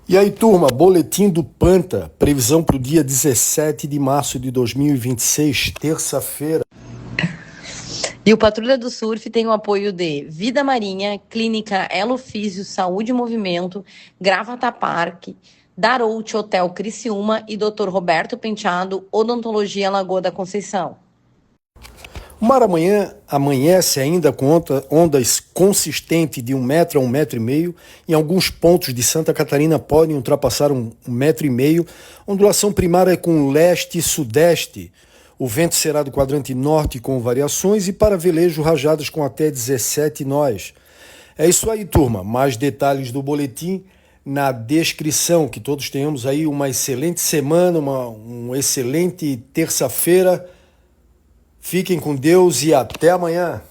E aí, turma, boletim do Panta, previsão para o dia 17 de março de 2026, terça-feira. E o Patrulha do Surf tem o apoio de Vida Marinha, Clínica Elo Físio Saúde e Movimento, Gravata Park, Darout Hotel Criciúma e Dr. Roberto Penteado, Odontologia Lagoa da Conceição. O mar amanhã amanhece ainda com ondas consistentes de 1 metro a 1,5 metro. Em alguns pontos de Santa Catarina podem ultrapassar 1,5 metro. Ondulação primária é com leste e sudeste. O vento será do quadrante norte com variações e para velejo rajadas com até 17 nós. É isso aí, turma. Mais detalhes do boletim na descrição. Que todos tenhamos aí uma excelente semana, uma excelente terça-feira. Fiquem com Deus e até amanhã.